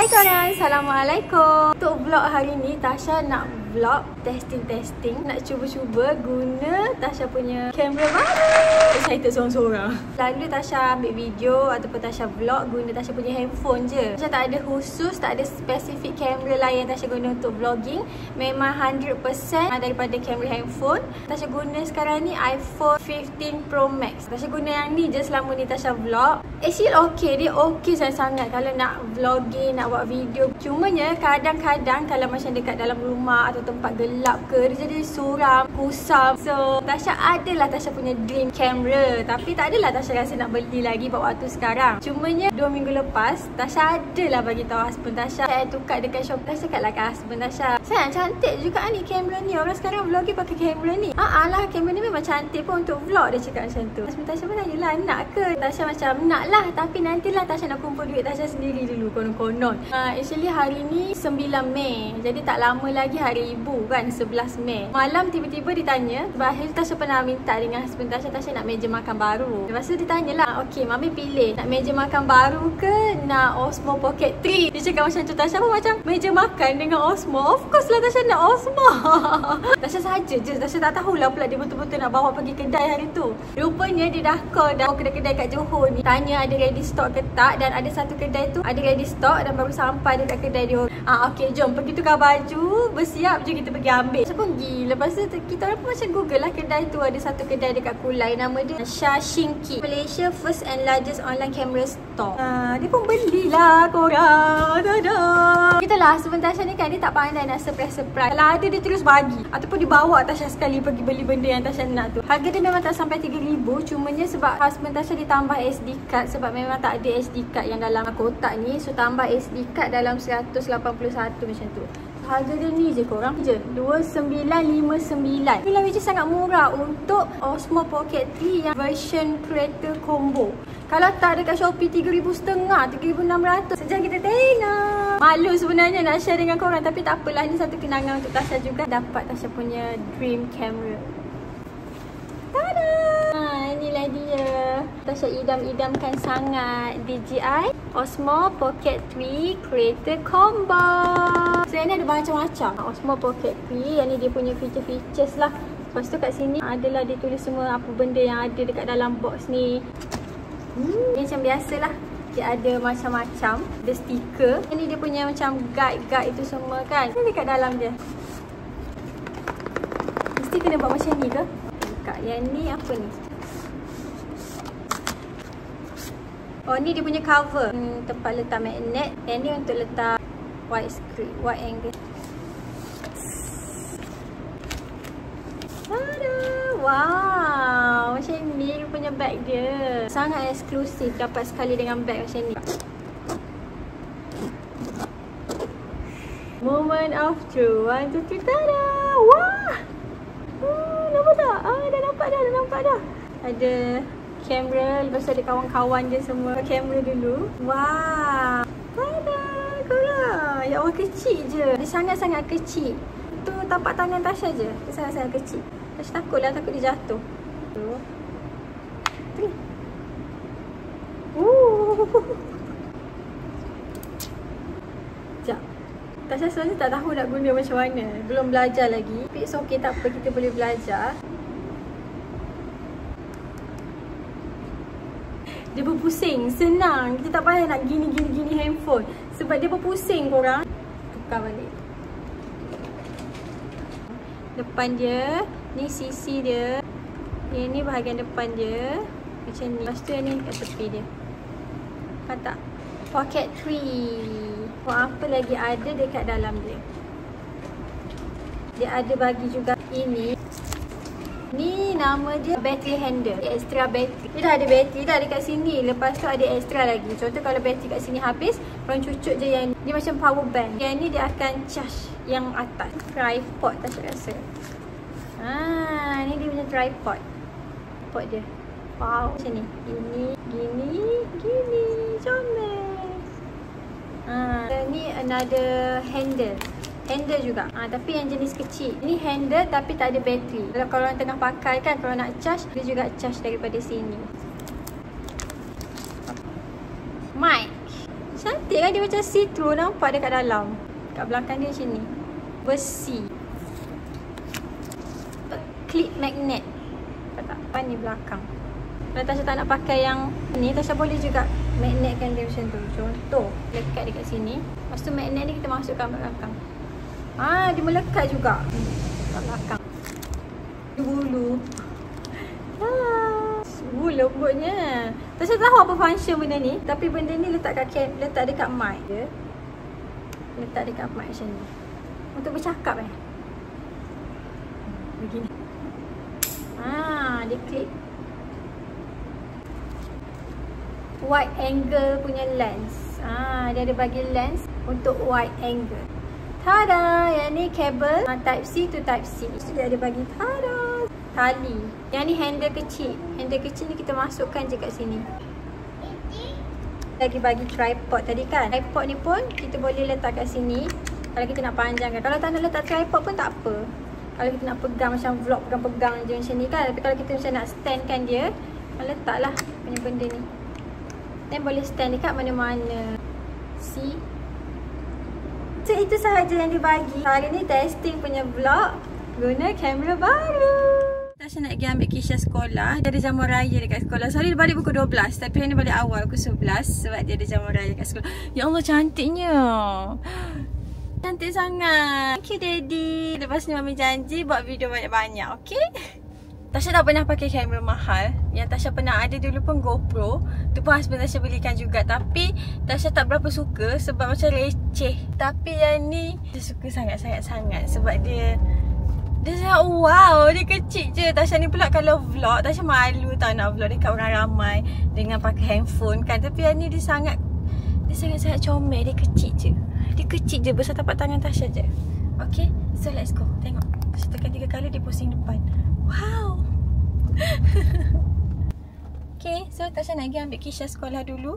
Hai korang, Assalamualaikum. Untuk vlog hari ni, Tasha nak vlog testing. Nak cuba-cuba guna Tasha punya kamera baru. Excited seorang-seorang. Lalu Tasha ambil video ataupun Tasha vlog guna Tasha punya handphone je. Tasha tak ada khusus, tak ada spesifik kamera lain yang Tasha guna untuk vlogging. Memang 100% daripada kamera handphone. Tasha guna sekarang ni iPhone 15 Pro Max. Tasha guna yang ni je selama ni Tasha vlog. Actually dia okay sangat kalau nak vlogging, nak buat video. Cumanya kadang-kadang kalau macam dekat dalam rumah atau tempat gelap ke, dia jadi suram, kusam. So Tasha adalah Tasha punya dream camera, tapi tak adalah Tasha rasa nak beli lagi buat waktu sekarang. Cumanya 2 minggu lepas Tasha adalah bagi tahu husband Tasha. Saya tukar dekat shop. Tasha cakap lah kat husband Tasha, sayang cantik juga ni kamera ni. Orang sekarang vlogging pakai kamera ni. Lah kamera ni memang cantik pun untuk vlog. Dia cakap macam tu. Husband Tasha pun tanya lah, nak ke? Tasha macam nak lah, tapi nantilah Tasha nak kumpul duit Tasha sendiri dulu konon-konon. Actually hari ni 9 Mei. Jadi tak lama lagi hari ibu kan, 11 Mei. Malam tiba-tiba ditanya, terakhir Tasha pernah minta dengan husband Tasha, Tasha nak meja makan baru. Lepas tu ditanya lah, okay Mami pilih nak meja makan baru ke nak Osmo Pocket 3? Dia cakap macam tu. Tasha pun macam, meja makan dengan Osmo? Of course lah Tasha nak Osmo. Tasha saja je, Tasha tak tahulah pula dia betul-betul nak bawa pergi kedai hari tu. Rupanya dia dah call kedai-kedai kat Johor ni, tanya ada ready stock ke tak, dan ada satu kedai tu ada ready stock dan baru sampai dekat kedai dia. Okay, jom pergi tukar baju, bersiap je kita pergi ambil. Saya pun pergi. Lepas tu kita orang pun macam google lah kedai tu. Ada satu kedai dekat Kulai, nama dia Shashinki, Malaysia first and largest online camera store. Dia pun belilah korang. Kita lah husband Tasha ni kan, dia tak pandai nak surprise. Kalau ada dia terus bagi, ataupun dia bawa Tasha sekali pergi beli benda yang Tasha nak tu. Harga dia memang tak sampai 3,000. Cumanya sebab husband Tasha ditambah SD card, sebab memang tak ada SD card yang dalam kotak ni. So tambah SD card dalam 181 macam tu. Harga dia ni je korang je, 2959. Ni lah which is sangat murah untuk Osmo Pocket 3 yang version creator combo. Kalau tak dekat Shopee 3,500, 3,600. Sejak kita tengok. Malu sebenarnya nak share dengan korang, tapi tak apalah, ni satu kenangan untuk Tasha juga. Dapat Tasha punya dream camera. Tada! Inilah dia. Tasha idam-idamkan sangat DJI Osmo Pocket 3 Creator Combo. So yang ni ada macam-macam. Osmo Pocket 3, yang ni dia punya feature-features lah. Lepas tu kat sini adalah dia tulis semua apa benda yang ada dekat dalam box ni. Ni macam biasalah, dia ada macam-macam. Ada stiker. Yang ni dia punya macam guide itu semua kan. Ni dekat dalam je. Mesti kena buat macam ni ke? Yang ni apa ni? Oh, ni dia punya cover. Tempat letak magnet. Yang ni untuk letak wide screen, wide angle. Wow, macam ni punya bag dia. Sangat eksklusif dapat sekali dengan bag macam ni. Moment of truth. 1, 2, 3, tada! Wah! Nampak tak? Dah nampak dah. Ada kamera, lepas tu ada kawan-kawan dia semua. Kamera dulu. Wah! Tada! Korang! Ya Allah, kecil je. Dia sangat-sangat kecil. Tu tapak tangan Tasha je. Dia sangat-sangat kecil. Tasha takutlah, takut dia jatuh. Tu. Sekejap. Tasha sebenarnya tak tahu nak guna macam mana. Belum belajar lagi. Tapi it's okay, tak apa, kita boleh belajar. Dia berpusing, senang. Kita tak payah nak gini handphone. Sebab dia berpusing korang. Tukar balik. Depan dia, ni sisi dia. Yang ni bahagian depan dia. Macam ni. Lepas tu yang ni kat tepi dia. Faham tak? Pocket 3. Apa lagi ada dekat dalam dia? Dia ada bagi juga ini. Ni nama dia battery handle. Extra battery. Dia dah ada battery dah dekat sini. Lepas tu ada extra lagi. Contoh kalau battery kat sini habis, korang cucuk je yang ni macam power bank. Yang ni dia akan charge yang atas. Tripod Tasha rasa. Ni dia punya tripod. Tripod dia. Wow, macam ni. Gini. Comel. Ni another handle. Handle juga. Tapi yang jenis kecil. Ini handle tapi tak ada bateri. Kalau korang tengah pakai kan, kalau nak charge, dia juga charge daripada sini. Mic. Cantik kan Yang dia macam see-through, nampak dekat dalam. Kat belakang dia macam ni. Besi. Clip magnet. Tak apa ni belakang. Kalau Tasha tak nak pakai yang ni, Tasha boleh juga magnetkan dia macam tu. Contoh, lekat dekat sini. Lepas tu magnet ni kita masukkan belakang. Dia melekat juga kat belakang. Bulu. Lembutnya. Tasha tahu apa function benda ni, tapi benda ni letak dekat mic je. Letak dekat mic macam ni. Untuk bercakap begini. Dia clip. Wide angle punya lens. Dia ada bagi lens untuk wide angle. Tada! Yang ni kabel Type C to Type C. Dia ada bagi tada! Tali. Yang ni handle kecil. Handle kecil ni kita masukkan je kat sini. Lagi bagi tripod tadi kan. Tripod ni pun kita boleh letak kat sini. Kalau kita nak panjangkan. Kalau tak nak letak tripod pun tak apa. Kalau kita nak pegang macam vlog pegang-pegang je macam ni kan. Tapi kalau kita macam nak standkan dia, letaklah punya benda ni. Dan boleh stand dekat mana-mana. See? So itu sahaja yang dibagi. Hari ni testing punya vlog guna kamera baru. Tasha nak pergi ambil Kisha sekolah. Dia ada jamuan raya dekat sekolah. Sorry dia balik pukul 12. Tapi hari ni balik awal pukul 11. Sebab dia ada jamuan raya dekat sekolah. Ya Allah cantiknya. Cantik sangat. Thank you daddy. Lepas ni mami janji buat video banyak-banyak. Okay? Tasha tak pernah pakai kamera mahal. Yang Tasha pernah ada dulu pun GoPro. Tu pun husband Tasha belikan juga. Tapi Tasha tak berapa suka sebab macam receh. Tapi yang ni Tasha suka sangat-sangat. Sebab dia sangat wow. Dia kecil je. Tasha ni pula kalau vlog, Tasha malu tau nak vlog dekat orang ramai dengan pakai handphone kan. Tapi yang ni dia sangat comel. Dia kecil je. Dia kecil je besar tapak tangan Tasha je. Okay, so let's go. Tengok. Tasha tekan 3 kali dia posting depan. Wow. Okay, so Tasha nak pergi ambil Kisha sekolah dulu.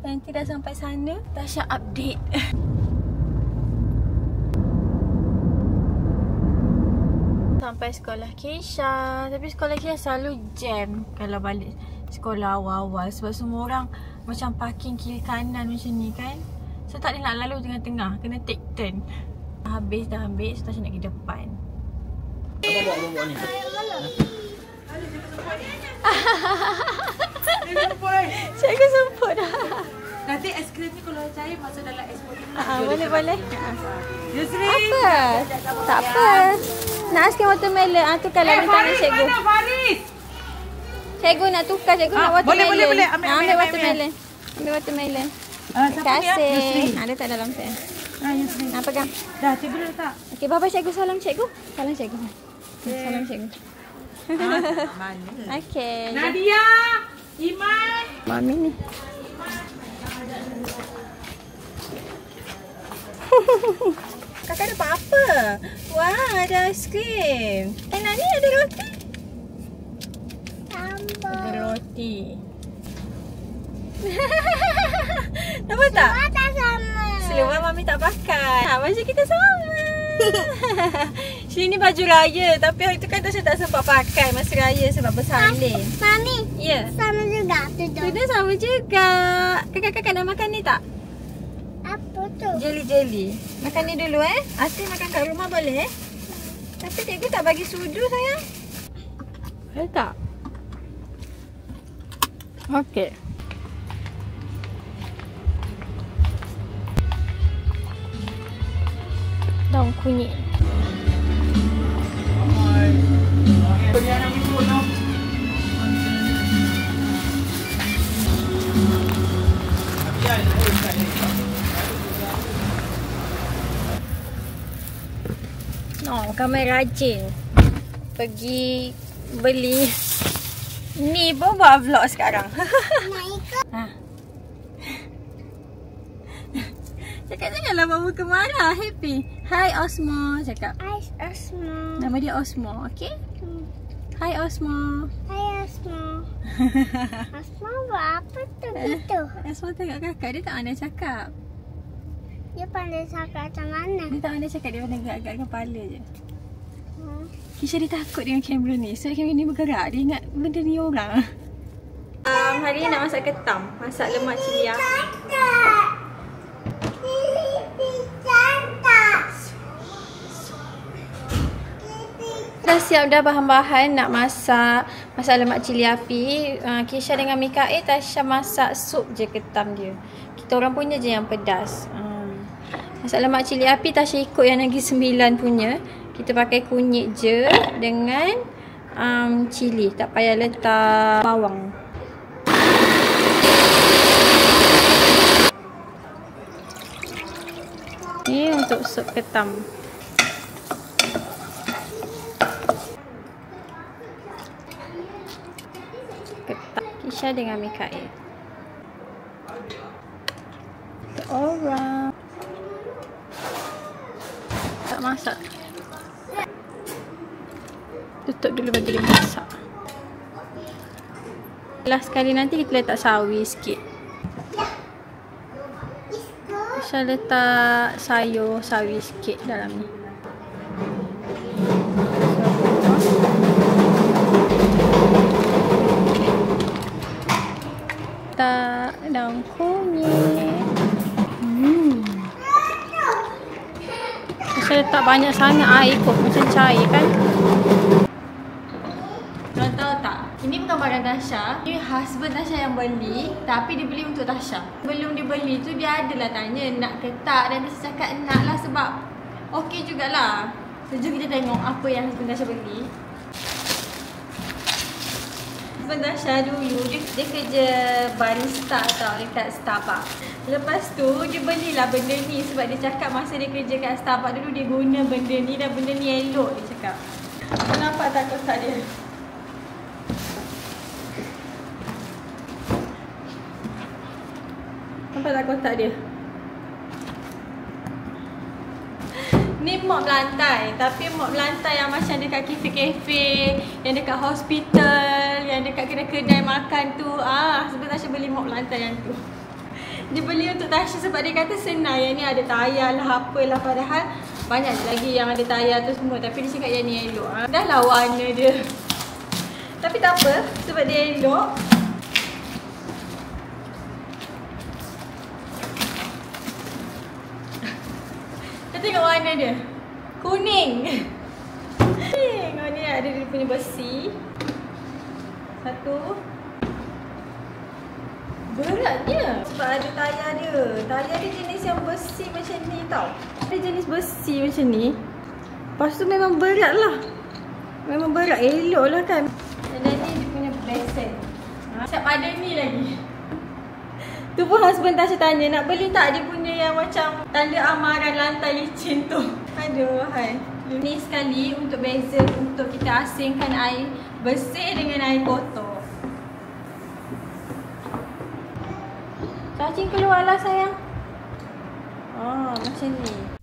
Nanti dah sampai sana Tasha update. Sampai sekolah Kisha. Tapi sekolah Kisha selalu jam kalau balik sekolah awal-awal. Sebab semua orang macam parking kiri kanan macam ni kan. So tak boleh nak lalu tengah-tengah. Kena take turn. Habis dah ambil, so Tasha nak pergi depan. Abang bawa ni. Cikgu semput dah. Nanti aiskrim ni kalau cair masuk dalam aiskrim ni. Boleh. Yusri. Apa? Tak apa. Nak aiskrim watermelon. Tukar lah minta dengan cikgu. Mana Faris? Cikgu nak tukar, cikgu nak watermelon. Boleh. Ambil watermelon. Ambil watermelon. Terima kasih. Ada tak dalam saya? Yusri. Pegang. Dah, cikgu dah letak. Okey, bye-bye cikgu. Salam cikgu. Salam cikgu. Salam cikgu. Mana? Okey. Nadia, Iman. Mami ni. Kakak dapat apa? Wah, ada aiskrim. Nani ada roti? Ada roti. Nampak tak? Semua tak sama. Seluar mami tak pakai. Baju kita sama. Sini baju raya. Tapi hari tu kan Tasha tak sempat pakai masa raya sebab bersalin. Mami, Ya. sama juga tu. Sudah sama juga. Kakak-kakak nak makan ni tak? Apa tu? Jeli-jeli. Makan ni dulu Asyik makan kat rumah boleh Tapi cikgu tak bagi sudu sayang. Boleh tak? Okey. Daun kunyit. Kami rajin pergi beli. Ni pun buat vlog sekarang. Nak ikut? Cakap janganlah buat muka marah. Happy. Hi Osmo. Cakap. Hai Osmo. Nama dia Osmo. Okay? Hi Osmo. Hai Osmo. Osmo buat apa tu gitu? Osmo tengok kakak. Dia tak pandai cakap. Dia pandai cakap macam mana? Dia tak pandai cakap. Dia pandai gerak-gerak kepala je. Kisha dia takut dengan kamera ni. So kamera ni bergerak. Dia ingat benda ni orang. Hari ni nak masak ketam. Masak lemak cili. Dah siap dah bahan-bahan nak masak lemak cili api. Kisha dengan Mikael, Tasha masak sup je ketam dia. Kita orang punya je yang pedas. Masak lemak cili api, Tasha ikut yang Negeri Sembilan punya. Kita pakai kunyit je dengan cili. Tak payah letak bawang. Ni untuk sup ketam. Ketam Kisha dengan Mikael. Orang tak masak. Tutup dulu bagi dia masak. Last sekali nanti kita letak sawi sikit. Saya letak sayur sawi sikit dalam ni. Letak daun kunyit. Saya letak banyak sangat air kot, macam cair kan. Korang tahu tak? Ini bukan barang Tasha. Ini husband Tasha yang beli, tapi dia beli untuk Tasha. Sebelum dia beli tu dia adalah tanya nak ke tak, dan Tasha cakap nak lah sebab okey jugalah. So jom kita tengok apa yang husband Tasha beli. Husband Tasha dulu dia kerja barista tau dekat Starbucks. Lepas tu dia belilah benda ni sebab dia cakap masa dia kerja kat Starbucks dulu dia guna benda ni dan benda ni elok dia cakap. Nampak tak kotak dia? Nampak tak kotak dia? Ni mop lantai, tapi mop lantai yang macam dekat kafe-kafe, yang dekat hospital, yang dekat kedai-kedai makan tu. Sebab Tasha beli mop lantai yang tu. Dia beli untuk Tasha sebab dia kata senang. Yang ni ada tayar lah, apalah. Padahal banyak lagi yang ada tayar tu semua. Tapi dia cakap yang ni elok. Dah lah warna dia. Tapi tak apa, sebab dia elok. Tengok warna dia. Kuning. Tengok ni ada dia punya besi. Satu. Beratnya sebab ada tayar dia. Tayar dia jenis yang besi macam ni tau. Ada jenis besi macam ni. Lepas tu memang berat lah. Memang berat. Elok lah kan. Dan ni dia punya besen. Siap pada ni lagi. Tu pun husband Tasha tanya, nak beli tak dia punya yang macam tanda amaran lantai licin tu. Aduh, hai. Ni sekali untuk beza untuk kita asingkan air bersih dengan air kotor. Cacing keluarlah sayang. Macam ni.